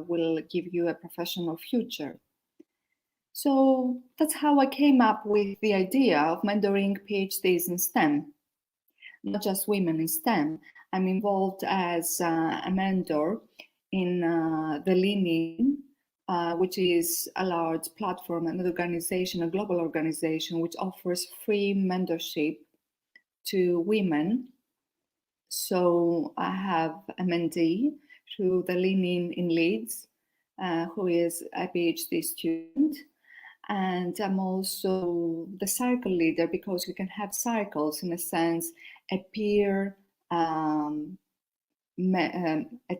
will give you a professional future. So that's how I came up with the idea of mentoring PhDs in STEM, not just women in STEM. I'm involved as a mentor in the Lean, which is a large platform and organization, a global organization, which offers free mentorship to women. So I have a mentee through the Lean in Leeds, who is a PhD student. And I'm also the cycle leader, because you can have cycles, in a sense, a peer, a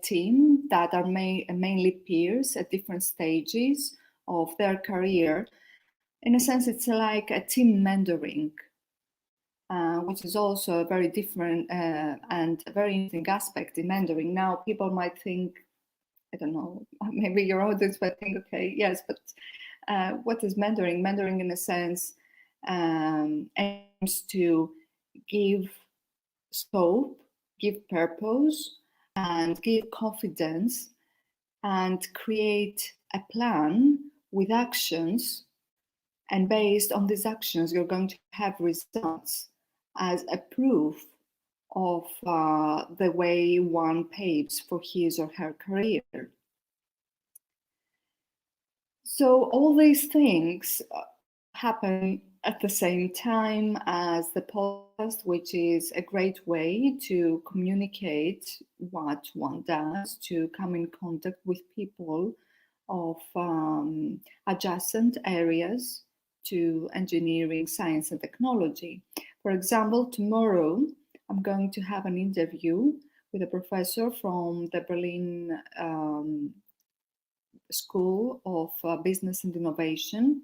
team that are mainly peers at different stages of their career. In a sense, it's like a team mentoring, which is also a very different and a very interesting aspect in mentoring. Now, people might think, I don't know, maybe your audience might think, okay, yes, but what is mentoring? Mentoring, in a sense, aims to give scope, give purpose, and give confidence, and create a plan with actions. And based on these actions, you're going to have results as a proof of the way one paves for his or her career. So all these things happen at the same time as the podcast, which is a great way to communicate what one does, to come in contact with people of adjacent areas to engineering, science, and technology. For example, tomorrow I'm going to have an interview with a professor from the Berlin School of Business and Innovation,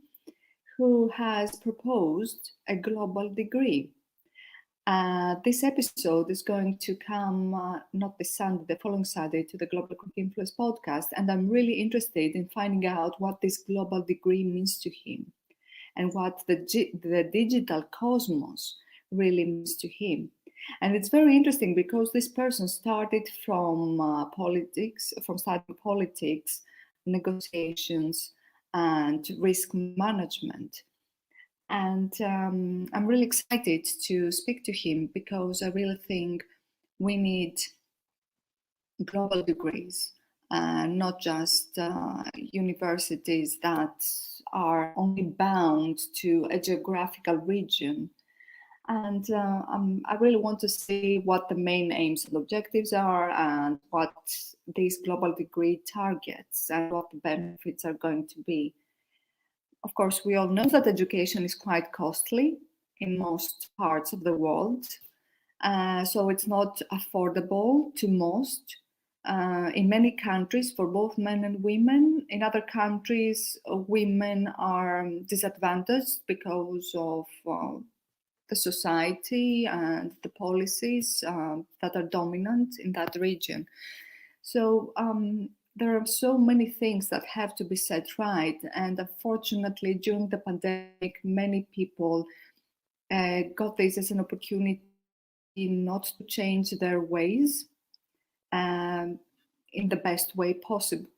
who has proposed a global degree. This episode is going to come not this Sunday, the following Sunday, to the Global Influence podcast, and I'm really interested in finding out what this global degree means to him, and what the digital cosmos really means to him. And it's very interesting, because this person started from studying politics, negotiations, and risk management. And I'm really excited to speak to him, because I really think we need global degrees, not just universities that are only bound to a geographical region. And I really want to see what the main aims and objectives are, and what this global degree targets, and what the benefits are going to be. Of course, we all know that education is quite costly in most parts of the world. So it's not affordable to most. In many countries, for both men and women. In other countries, women are disadvantaged because of the society and the policies that are dominant in that region. So there are so many things that have to be set right. And unfortunately, during the pandemic, many people got this as an opportunity not to change their ways in the best way possible.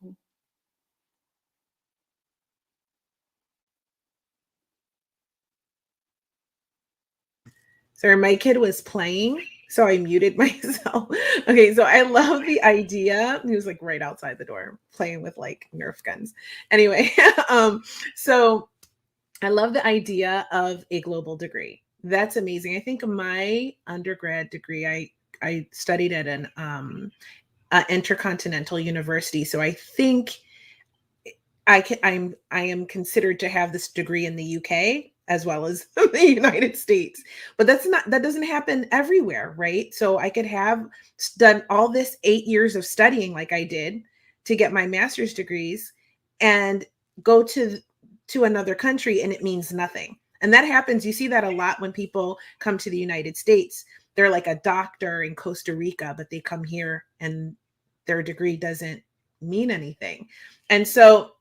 Sorry, my kid was playing, so I muted myself. Okay, so I love the idea. He was like right outside the door playing with like Nerf guns. Anyway, so I love the idea of a global degree. That's amazing. I think my undergrad degree, I studied at an intercontinental university, so I think I am considered to have this degree in the UK as well as the United States. But that doesn't happen everywhere, right? So I could have done all this 8 years of studying like I did to get my master's degrees and go to another country, and it means nothing. And that happens. You see that a lot when people come to the United States. They're like a doctor in Costa Rica, but they come here and their degree doesn't mean anything. And so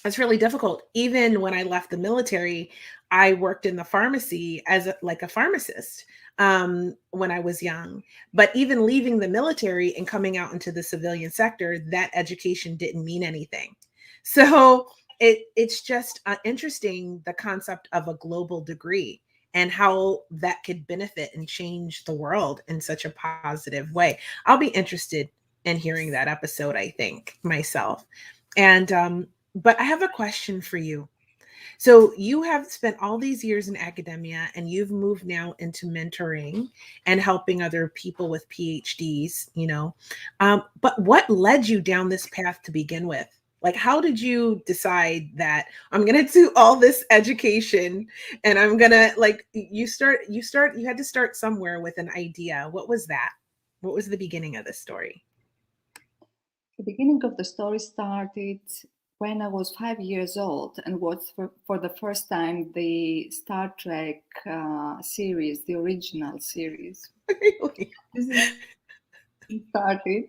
it's really difficult. Even when I left the military, I worked in the pharmacy as like a pharmacist when I was young. But even leaving the military and coming out into the civilian sector, that education didn't mean anything. So it's just interesting, the concept of a global degree and how that could benefit and change the world in such a positive way. I'll be interested in hearing that episode, I think, myself. And but I have a question for you. So you have spent all these years in academia and you've moved now into mentoring and helping other people with PhDs, you know. But what led you down this path to begin with? Like, how did you decide that I'm going to do all this education and I'm going to, like, you had to start somewhere with an idea. What was that? What was the beginning of this story? The beginning of the story started when I was 5 years old and watched for the first time the Star Trek series, the original series. Really? This is started.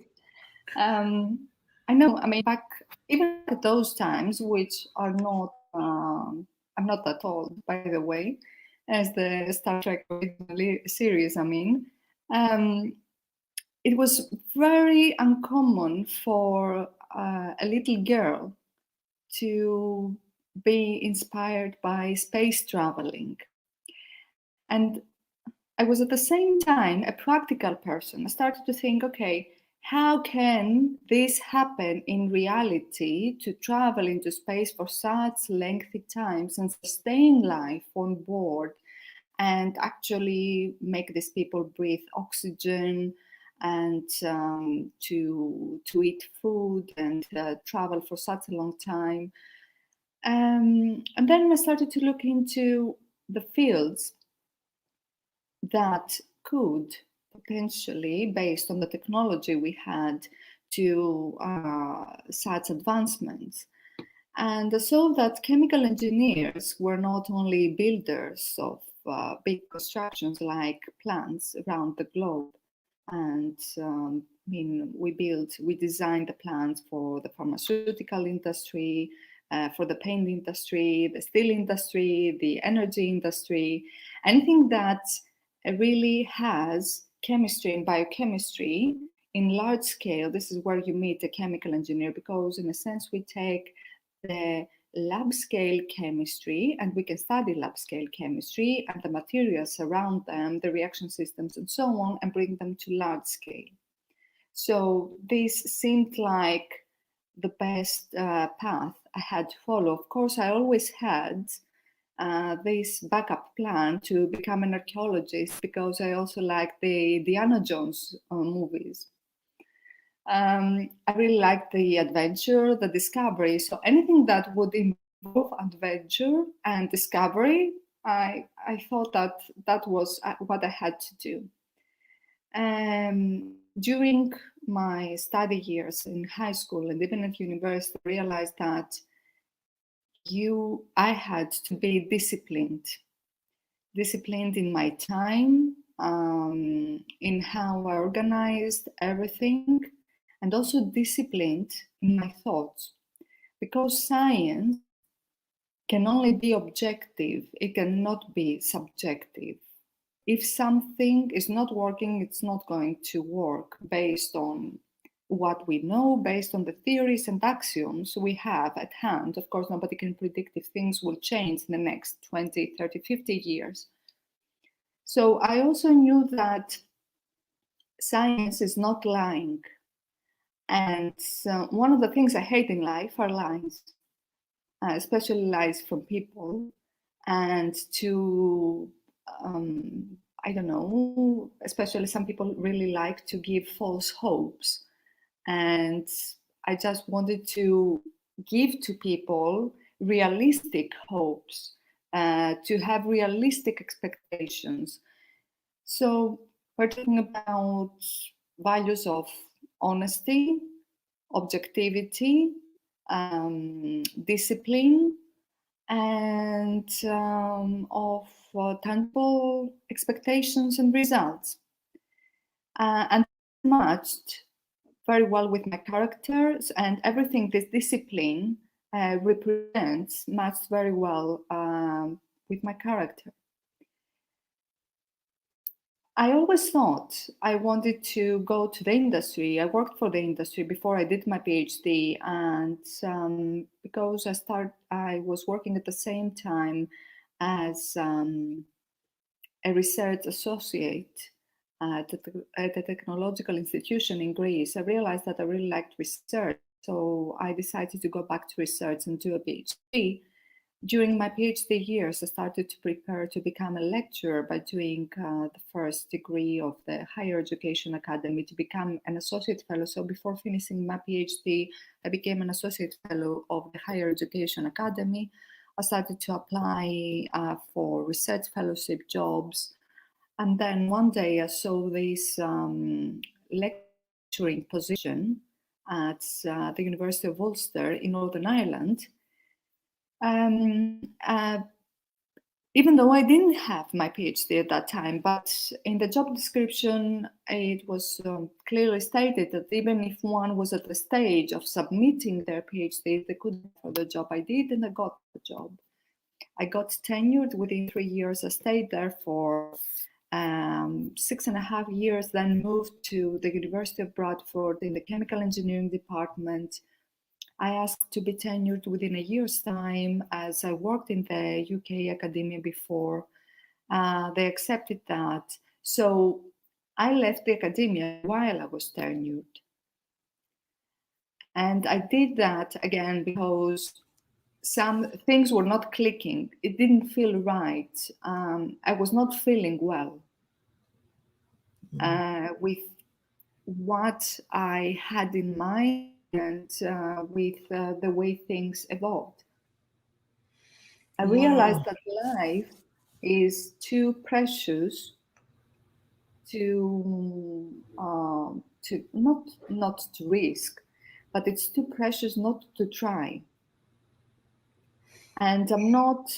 I know, I mean, back even at those times, which are not, I'm not that old, by the way, as the Star Trek original series, I mean, um, it was very uncommon for a little girl to be inspired by space traveling. And I was at the same time a practical person. I started to think, okay, how can this happen in reality, to travel into space for such lengthy times and sustain life on board and actually make these people breathe oxygen and to eat food and travel for such a long time. And then I started to look into the fields that could potentially, based on the technology we had, to such advancements. And I saw that chemical engineers were not only builders of big constructions like plants around the globe. And I mean, we designed the plants for the pharmaceutical industry, for the paint industry, the steel industry, the energy industry, anything that really has chemistry and biochemistry in large scale. This is where you meet a chemical engineer, because in a sense we take the lab scale chemistry and we can study lab scale chemistry and the materials around them, the reaction systems and so on, and bring them to large scale. So this seemed like the best path I had to follow. Of course, I always had this backup plan to become an archaeologist, because I also like the Indiana Jones movies. I really like the adventure, the discovery. So anything that would involve adventure and discovery, I thought that that was what I had to do. During my study years in high school and even at university, I realized that I had to be disciplined in my time, in how I organized everything, and also disciplined in my thoughts. Because science can only be objective, it cannot be subjective. If something is not working, it's not going to work based on what we know, based on the theories and axioms we have at hand. Of course, nobody can predict if things will change in the next 20, 30, 50 years. So I also knew that science is not lying. And one of the things I hate in life are lies, especially lies from people. And I don't know, especially some people really like to give false hopes. And I just wanted to give to people realistic hopes, to have realistic expectations. So we're talking about values of honesty, objectivity, discipline, and of tangible expectations and results. And matched very well with my characters, and everything this discipline represents matched very well with my character. I always thought I wanted to go to the industry. I worked for the industry before I did my PhD, and because I was working at the same time as a research associate at a technological institution in Greece. I realized that I really liked research, so I decided to go back to research and do a PhD. During my PhD years, I started to prepare to become a lecturer by doing the first degree of the Higher Education Academy to become an associate fellow. So before finishing my PhD, I became an associate fellow of the Higher Education Academy. I started to apply for research fellowship jobs. And then one day I saw this lecturing position at the University of Ulster in Northern Ireland. Um, uh, Even though I didn't have my PhD at that time, but in the job description, it was clearly stated that even if one was at the stage of submitting their PhD, they could for the job. I did, and I got the job. I got tenured within 3 years. I stayed there for 6.5 years, then moved to the University of Bradford in the chemical engineering department. I asked to be tenured within a year's time as I worked in the UK academia before. They accepted that. So I left the academia while I was tenured. And I did that again because some things were not clicking. It didn't feel right. I was not feeling well with what I had in mind and with the way things evolved. I realized Wow. that life is too precious to not to risk, but it's too precious not to try. And I'm not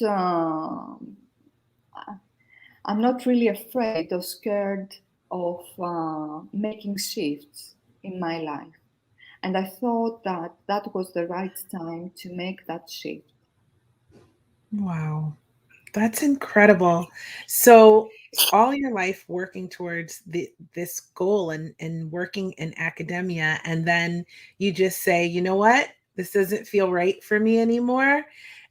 really afraid or scared of making shifts in my life. And I thought that that was the right time to make that shift. Wow. That's incredible. So all your life working towards this goal and working in academia, and then you just say, you know what? This doesn't feel right for me anymore.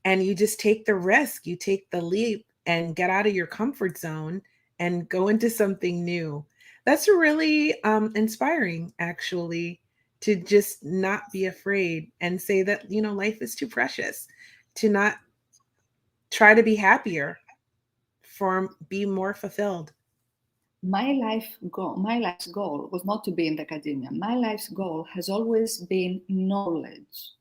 And you just take the risk, you take the leap and get out of your comfort zone and go into something new. That's really inspiring, actually, to just not be afraid and say that, life is too precious, to not try to be happier, for be more fulfilled. My life's goal was not to be in the academia. My life's goal has always been knowledge.